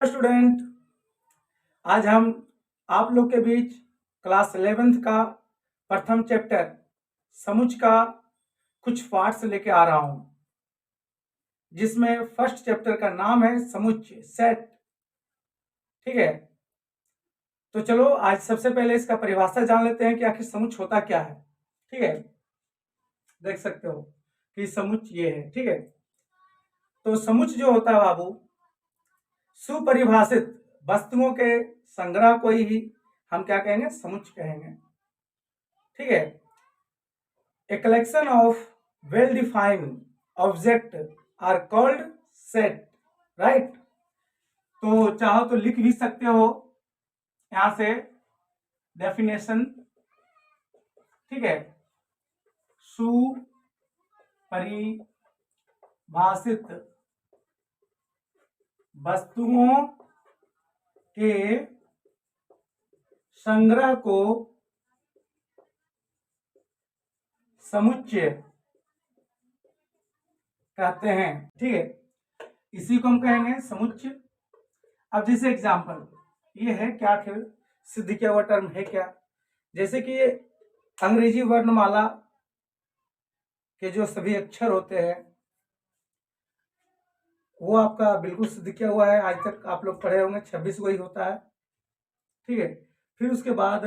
Student, आज हम आप लोग के बीच क्लास 11th का प्रथम चैप्टर समुच का कुछ पार्ट्स लेके आ रहा हूं, जिसमें फर्स्ट चैप्टर का नाम है समुच्च सेट। ठीक है, तो चलो आज सबसे पहले इसका परिभाषा जान लेते हैं कि आखिर समुच्च होता क्या है। ठीक है, देख सकते हो कि समुच्च ये है। ठीक है, तो समुच्च जो होता है बाबू, सुपरिभाषित वस्तुओं के संग्रह को ही हम क्या कहेंगे, समुच्च कहेंगे। ठीक है, A collection of well-defined objects are called set, right? तो चाहो तो लिख भी सकते हो यहां से डेफिनेशन। ठीक है, सुपरिभाषित वस्तुओं के संग्रह को समुच्चय कहते हैं। ठीक है, इसी को हम कहेंगे समुच्चय। अब जैसे एग्जाम्पल ये है, क्या आखिर सिद्ध किया हुआ टर्म है क्या, जैसे कि अंग्रेजी वर्णमाला के जो सभी अक्षर होते हैं वो आपका बिल्कुल सिद्ध किया हुआ है। आज तक आप लोग पढ़े होंगे 26 वही होता है। ठीक है, फिर उसके बाद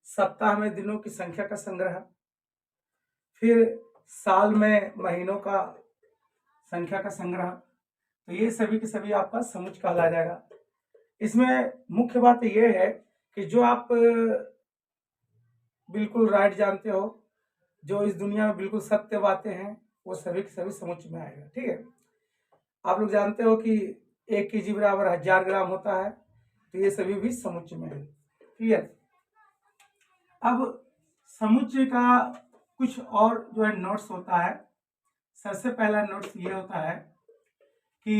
सप्ताह में दिनों की संख्या का संग्रह, फिर साल में महीनों का संख्या का संग्रह, तो ये सभी के सभी आपका समुच्चय कहला जाएगा। इसमें मुख्य बात यह है कि जो आप बिल्कुल राइट जानते हो, जो इस दुनिया में बिल्कुल सत्य बातें हैं, वो सभी के सभी समुच्चय में आएगा। ठीक है, आप लोग जानते हो कि 1 kg बराबर 1000 ग्राम होता है, तो ये सभी भी समुच्चय में है। क्लियर? अब समुच्चय का कुछ और जो है नोट्स होता है। सबसे पहला नोट्स ये होता है कि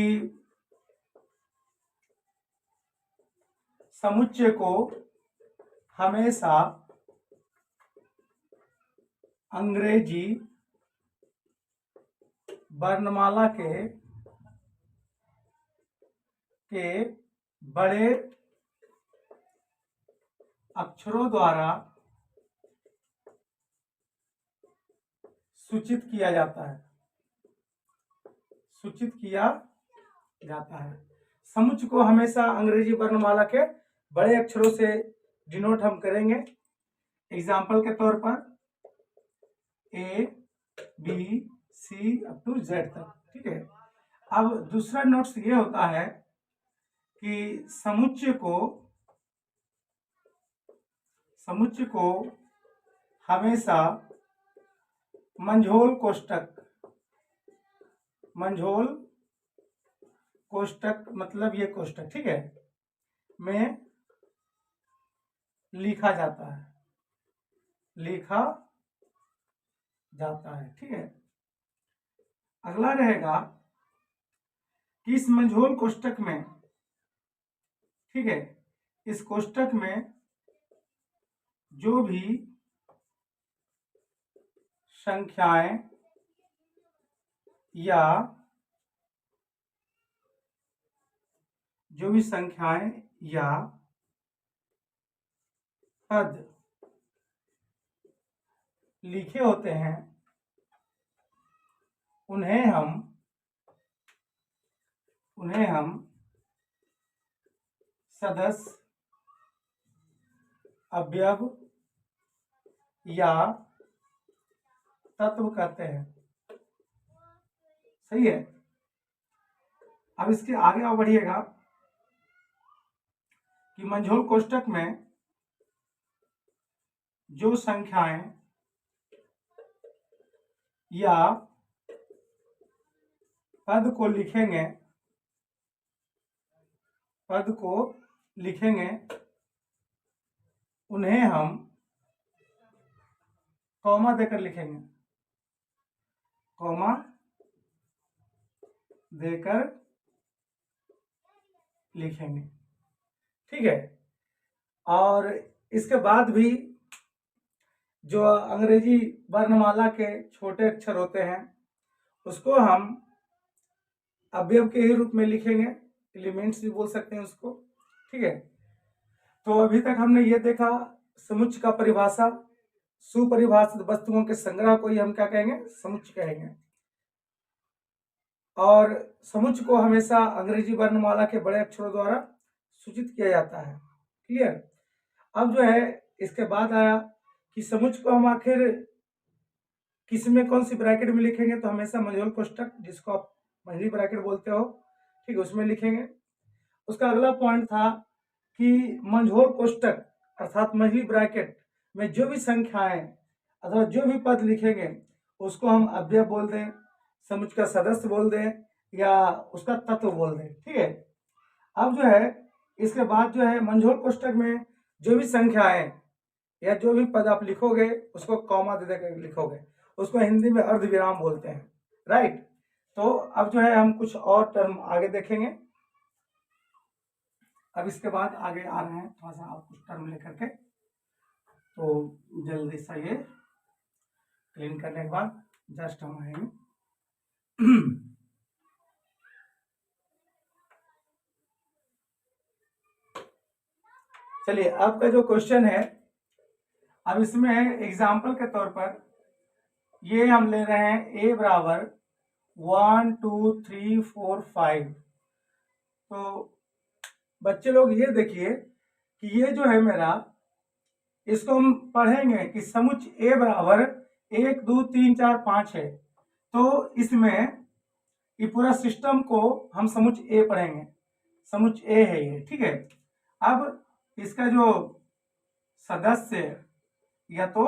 समुच्चय को हमेशा अंग्रेजी वर्णमाला के बड़े अक्षरों द्वारा सूचित किया जाता है। सूचित किया जाता है। समुच्चय को हमेशा अंग्रेजी वर्णमाला के बड़े अक्षरों से डिनोट हम करेंगे। एग्जाम्पल के तौर पर A, B, C up to Z तक। ठीक है, अब दूसरा नोट्स ये होता है कि समुच्चय को हमेशा मंझोल कोष्टक मतलब ये कोष्टक, ठीक है, में लिखा जाता है। ठीक है, अगला रहेगा कि इस मंझोल कोष्टक में, ठीक है, इस कोष्टक में जो भी संख्याएं या पद लिखे होते हैं उन्हें हम सदस्य, अवयव या तत्व कहते हैं। सही है। अब इसके आगे आप बढ़िएगा कि मंझोल कोष्टक में जो संख्याएं या पद को लिखेंगे उन्हें हम कॉमा देकर लिखेंगे। ठीक है, और इसके बाद भी जो अंग्रेजी वर्णमाला के छोटे अक्षर होते हैं उसको हम अवयव के ही रूप में लिखेंगे। एलिमेंट्स भी बोल सकते हैं उसको, ठीक है। तो अभी तक हमने ये देखा समुच्चय का परिभाषा, सुपरिभाषित वस्तुओं के संग्रह को ही हम क्या कहेंगे, समुच्चय कहेंगे। और समुच्चय को हमेशा अंग्रेजी वर्णमाला के बड़े अक्षरों द्वारा सूचित किया जाता है। क्लियर। अब जो है इसके बाद आया कि समुच्चय को हम आखिर किस में कौन सी ब्रैकेट में लिखेंगे, तो हमेशा मंझोल कोष्टक, जिसको आप मंझली ब्रैकेट बोलते हो, ठीक है, उसमें लिखेंगे। उसका अगला पॉइंट था कि मंझोल कोष्टक अर्थात मंझली ब्रैकेट में जो भी संख्याएं अथवा जो भी पद लिखेंगे उसको हम अव्यय बोल दें, समुच्चय का सदस्य बोल दें, या उसका तत्व बोल दें, ठीक है। अब जो है इसके बाद जो है मंझोल कोष्टक में जो भी संख्याएं या जो भी पद आप लिखोगे उसको कॉमा दे देकर लिखोगे, उसको हिंदी में अर्धविराम बोलते हैं, राइट। तो अब जो है हम कुछ और टर्म आगे देखेंगे। अब इसके बाद आगे आ रहे हैं, थोड़ा सा आप कुछ टर्म लेकर के, तो जल्दी से ये क्लीन करने के बाद जस्ट हम आएंगे। चलिए आपका जो क्वेश्चन है, अब इसमें एग्जाम्पल के तौर पर ये हम ले रहे हैं a बराबर 1 2 3 4 5। तो बच्चे लोग ये देखिए कि ये जो है मेरा, इसको हम पढ़ेंगे कि समुच्चय a बराबर 1 2 3 4 5 है। तो इसमें ये पूरा सिस्टम को हम समुच्चय a पढ़ेंगे, समुच्चय a है ये, ठीक है। अब इसका जो सदस्य या तो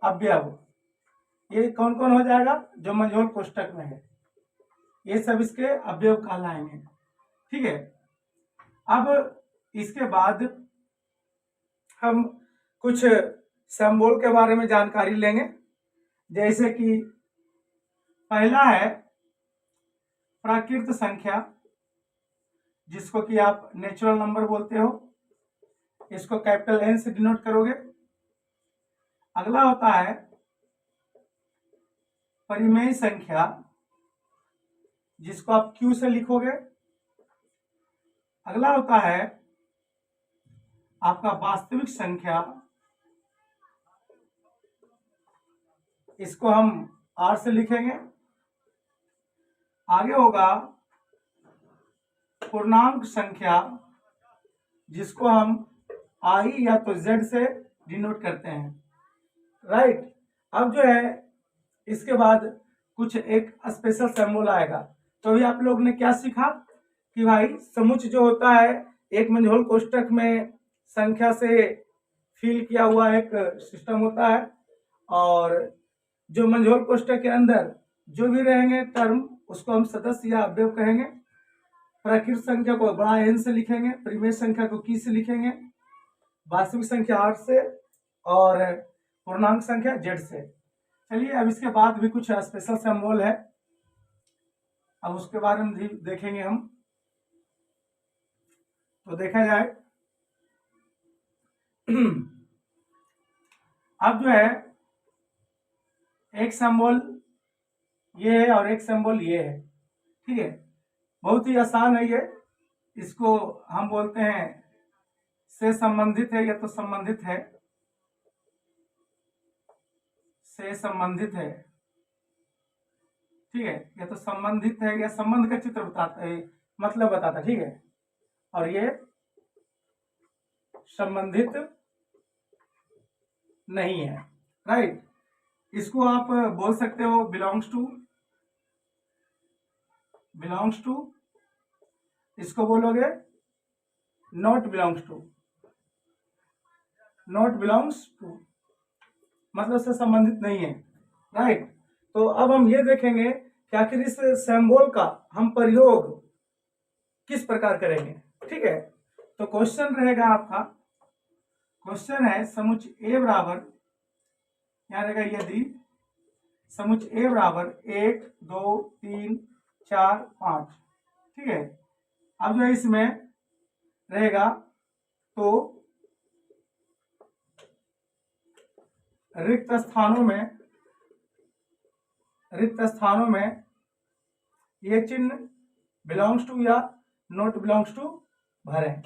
अवयव, ये कौन कौन हो जाएगा, जो मंझोल कोष्टक में है, ये सब इसके अवयव कहलाएंगे, ठीक है। अब इसके बाद हम कुछ सिंबल के बारे में जानकारी लेंगे, जैसे कि पहला है प्राकृत संख्या, जिसको कि आप नेचुरल नंबर बोलते हो, इसको कैपिटल N से डिनोट करोगे। अगला होता है परिमेय संख्या, जिसको आप Q से लिखोगे। अगला होता है आपका वास्तविक संख्या, इसको हम R से लिखेंगे। आगे होगा पूर्णांक संख्या, जिसको हम I या तो Z से डिनोट करते हैं, राइट। अब जो है इसके बाद कुछ एक स्पेशल सिंबल आएगा। तो अभी आप लोग ने क्या सीखा कि भाई समुच्चय जो होता है एक मंझोल कोष्टक में संख्या से फिल किया हुआ एक सिस्टम होता है, और जो मंझोल कोष्टक के अंदर जो भी रहेंगे टर्म उसको हम सदस्य या अवयव कहेंगे। प्राकृत संख्या को बड़ा N से लिखेंगे, परिमेय संख्या को Q से लिखेंगे, वास्तविक संख्या R से, और पूर्णांक संख्या Z से। चलिए अब इसके बाद भी कुछ स्पेशल सिंबल है, अब उसके बारे में भी देखेंगे हम। तो देखा जाए अब जो है एक सिंबल ये है और एक सिंबल ये है, ठीक है। बहुत ही आसान है ये, इसको हम बोलते हैं से संबंधित है या तो संबंधित है, से संबंधित है, ठीक है, या तो संबंधित है या संबंध का चित्र बताता है, मतलब बताता, ठीक है। और ये संबंधित नहीं है, राइट। इसको आप बोल सकते हो बिलोंग्स टू, इसको बोलोगे नॉट बिलोंग्स टू, मतलब से संबंधित नहीं है, राइट। तो अब हम ये देखेंगे कि आखिर इस सिंबल का हम प्रयोग किस प्रकार करेंगे, ठीक है। तो क्वेश्चन रहेगा आपका, क्वेश्चन है समुच्चय A बराबर, यहाँ रहेगा यदि समुच्चय A बराबर 1 2 3 4 5, ठीक है। अब जो है इसमें रहेगा तो रिक्त स्थानों में ये चिन्ह बिलोंग्स टू या नॉट बिलोंग्स टू भरें।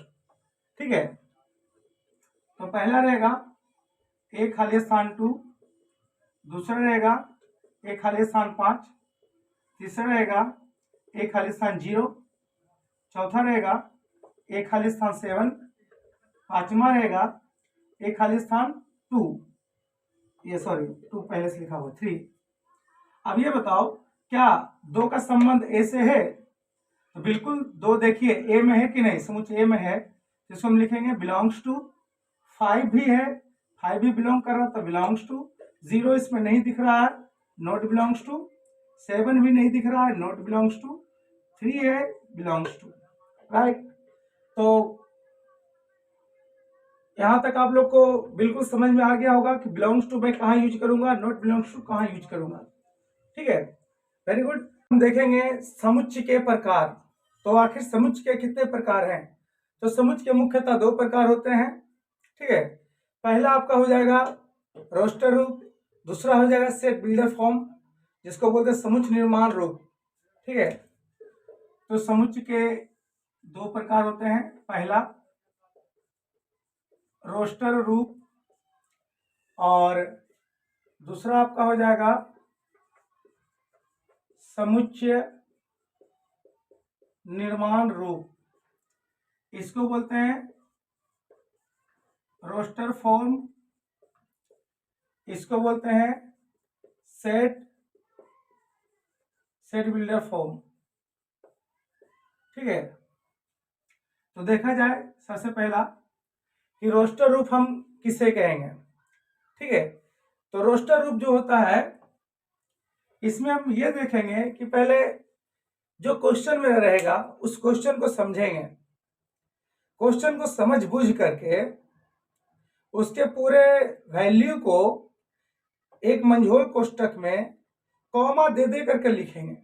ठीक है, तो पहला रहेगा ए खाली स्थान 2, दूसरा रहेगा ए खाली स्थान 5, तीसरा रहेगा ए खाली स्थान 0, चौथा रहेगा ए खाली स्थान 7, पांचवा रहेगा ए खाली स्थान 2, ये सॉरी 2 पहले से लिखा हुआ 3। अब ये बताओ क्या दो का संबंध ए से है? तो बिल्कुल दो देखिए ए में है कि नहीं, समुच्चय ए में है, इसको हम लिखेंगे बिलोंग्स टू। 5 भी है, 5 भी बिलोंग कर रहा है तो बिलोंग्स टू। 0 इसमें नहीं दिख रहा है, नॉट बिलोंग्स टू। 7 भी नहीं दिख रहा है, नॉट बिलोंग्स टू। 3 है, बिलोंग्स टू। राइट, तो यहां तक आप लोग को बिल्कुल समझ में आ गया होगा कि बिलोंग्स टू मैं कहाँ यूज करूंगा, नॉट बिलोंग्स टू कहाँ यूज करूंगा। ठीक है, वेरी गुड। हम देखेंगे समुच्चय के प्रकार। तो आखिर समुच्चय के कितने प्रकार हैं? तो समुच्चय के मुख्यतः 2 प्रकार होते हैं। ठीक है, पहला आपका हो जाएगा रोस्टर रूप, दूसरा हो जाएगा सेट बिल्डर फॉर्म, जिसको बोलते हैं समुच्चय निर्माण रूप। ठीक है, तो समुच्चय के 2 प्रकार होते हैं। पहला रोस्टर रूप और दूसरा आपका हो जाएगा समुच्चय निर्माण रूप। इसको बोलते हैं रोस्टर फॉर्म, इसको बोलते हैं सेट बिल्डर फॉर्म। ठीक है, तो देखा जाए सबसे पहला कि रोस्टर रूप हम किसे कहेंगे। ठीक है, तो रोस्टर रूप जो होता है इसमें हम ये देखेंगे कि पहले जो क्वेश्चन में रहेगा उस क्वेश्चन को समझेंगे, क्वेश्चन को समझ बूझ करके उसके पूरे वैल्यू को एक मंझोल कोष्टक में कॉमा दे दे करके लिखेंगे।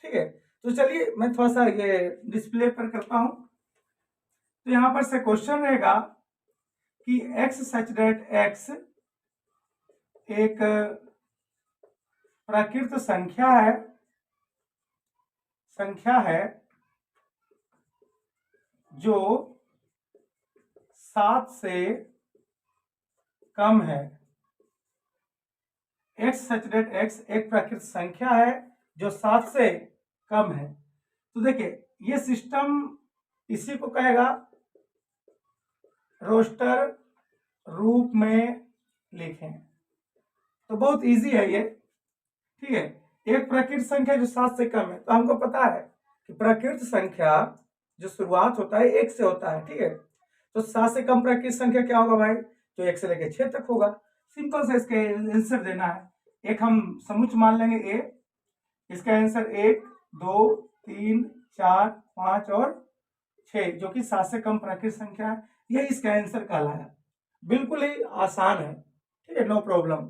ठीक है, तो चलिए मैं थोड़ा सा ये डिस्प्ले पर करता हूं। तो यहां पर से क्वेश्चन रहेगा कि x सच दैट x एक प्राकृत संख्या है जो 7 से कम है। x सच दैट x एक प्राकृत संख्या है जो 7 से कम है। तो देखिए ये सिस्टम इसी को कहेगा रोस्टर रूप में लिखें। तो बहुत इजी है ये। ठीक है, एक प्राकृत संख्या जो 7 से कम है, तो हमको पता है कि प्राकृत संख्या जो शुरुआत होता है 1 से होता है। ठीक है, तो 7 से कम प्राकृत संख्या क्या होगा भाई? तो 1 से लेकर 6 तक होगा। सिंपल से इसके आंसर देना है। एक हम समुच्चय मान लेंगे ए, इसका आंसर 1 2 3 4 5 और 6 जो कि 7 से कम प्राकृत संख्या है। यही इसका आंसर कहलाया। बिल्कुल ही आसान है। ठीक है, नो प्रॉब्लम।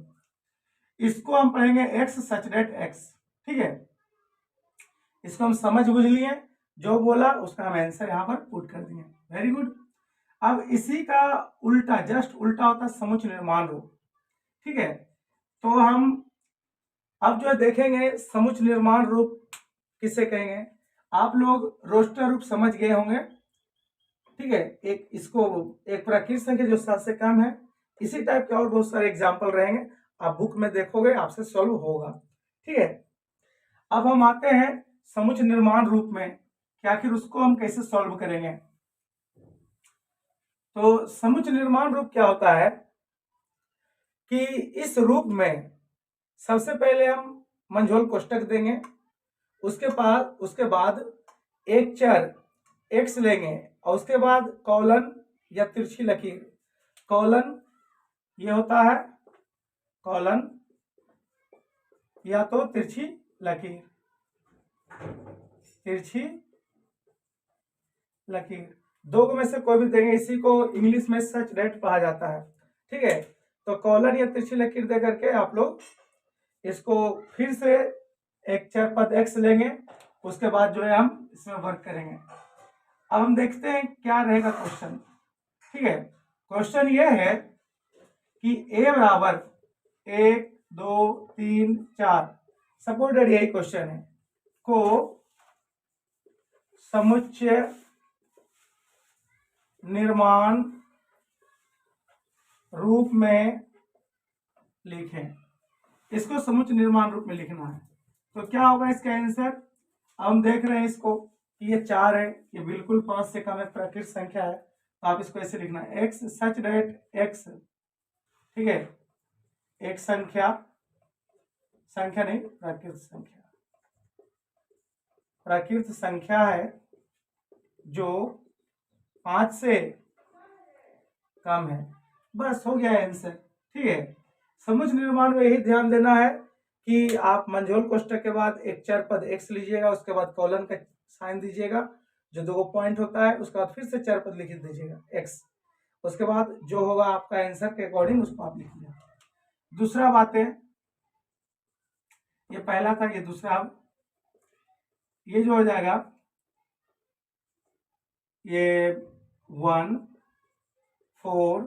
इसको हम पढ़ेंगे x सच दैट x। ठीक है, इसको हम समझ बुझ लिए, जो बोला उसका हम आंसर यहाँ पर पुट कर दिए। Very good. अब इसी का उल्टा, जस्ट उल्टा होता है समुच्चय निर्माण रूप। ठीक है, तो हम अब जो देखेंगे समुच्चय निर्माण रूप किसे कहेंगे। आप लोग रोस्टर रूप समझ गए होंगे। ठीक है, एक इसको एक प्राकृत संख्या जो 7 से कम है। इसी टाइप के और बहुत सारे एग्जाम्पल रहेंगे, आप बुक में देखोगे आपसे सॉल्व होगा। ठीक है, अब हम आते हैं समुच्चय निर्माण रूप में कि आखिर उसको हम कैसे सॉल्व करेंगे। तो समुच्चय निर्माण रूप क्या होता है कि इस रूप में सबसे पहले हम मंझोल कोष्टक देंगे, उसके बाद एक चर x लेंगे और उसके बाद कॉलन या तिरछी लकीर। कॉलन ये होता है कॉलन या तो तिरछी लकीर, तिरछी लकीर, दो में से कोई भी देंगे। इसी को इंग्लिश में सच दैट कहा जाता है। ठीक है, तो कॉलन या तिरछी लकीर दे करके आप लोग इसको फिर से एक चर पद x लेंगे, उसके बाद जो है हम इसमें वर्क करेंगे। अब हम देखते हैं क्या रहेगा क्वेश्चन। ठीक है, क्वेश्चन ये है कि a बराबर 1 2 3 4 सपोर्टेड, यही क्वेश्चन है, को समुच्चय निर्माण रूप में लिखें। इसको समुच्चय निर्माण रूप में लिखना है। तो क्या होगा इसका आंसर? अब हम देख रहे हैं इसको कि ये 4 है, ये बिल्कुल 5 से कम एक प्राकृतिक संख्या है, तो आप इसको ऐसे लिखना है x सच डेट x, ठीक है, एक संख्या नहीं, प्राकृतिक संख्या है जो 5 से कम है। बस हो गया आंसर, ठीक है। समुच्चय निर्माण में यही ध्यान देना है कि आप मंझोल कोष्ठक के बाद एक चर पद x लीजिएगा, उसके बाद कॉलन का साइन दीजिएगा, जो 2 पॉइंट होता है, उसके बाद फिर से चर पद लिख दीजिएगा x, उसके बाद जो होगा आपका आंसर के अकॉर्डिंग उसको आप लिखिएगा। दूसरा बात है, ये पहला था, ये दूसरा, ये जो हो जाएगा ये 1 4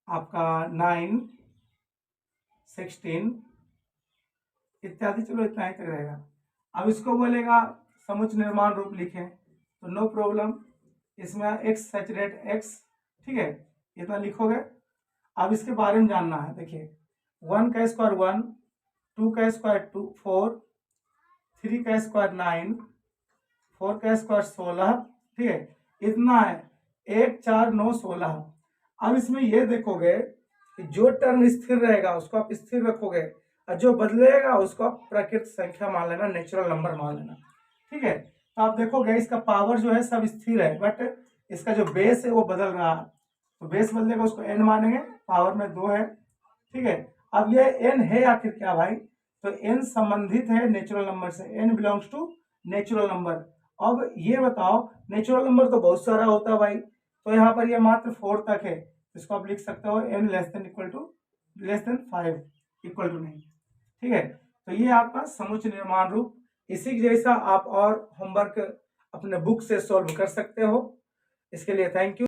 आपका 9 16 इत्यादि, चलो इतना ही तक रहेगा। अब इसको बोलेगा समुच्चय निर्माण रूप लिखें, तो नो प्रॉब्लम, इसमें x सैचुरेट x, ठीक है, इतना लिखोगे। अब इसके बारे में जानना है, देखिए 1 का स्क्वायर 1, 2 का स्क्वायर 2 4, 3 का स्क्वायर 9, 4 का स्क्वायर 16, ठीक है, इतना है, 1 4 9 16। अब इसमें ये देखोगे कि जो टर्म स्थिर रहेगा उसको आप स्थिर रखोगे, और जो बदलेगा उसको आप प्राकृतिक संख्या मान लेना, नेचुरल नंबर मान लेना, ठीक है। तो आप देखोगे इसका पावर जो है सब स्थिर है, बट इसका जो बेस है वो बदल रहा है, तो बेस बदलेगा उसको n मानेंगे, पावर में 2 है, ठीक है। अब ये n है आखिर क्या भाई? तो n संबंधित है नेचुरल नंबर से, n belongs to natural number. अब ये बताओ, नेचुरल नंबर तो बहुत सारा होता है भाई, तो यहाँ पर ये मात्र 4 तक है, इसको आप लिख सकते हो n less than 5 equal to नहीं, ठीक है। तो ये आपका समुच्चय निर्माण रूप, इसी जैसा आप और होमवर्क अपने बुक से सॉल्व कर सकते हो। इसके लिए थैंक यू।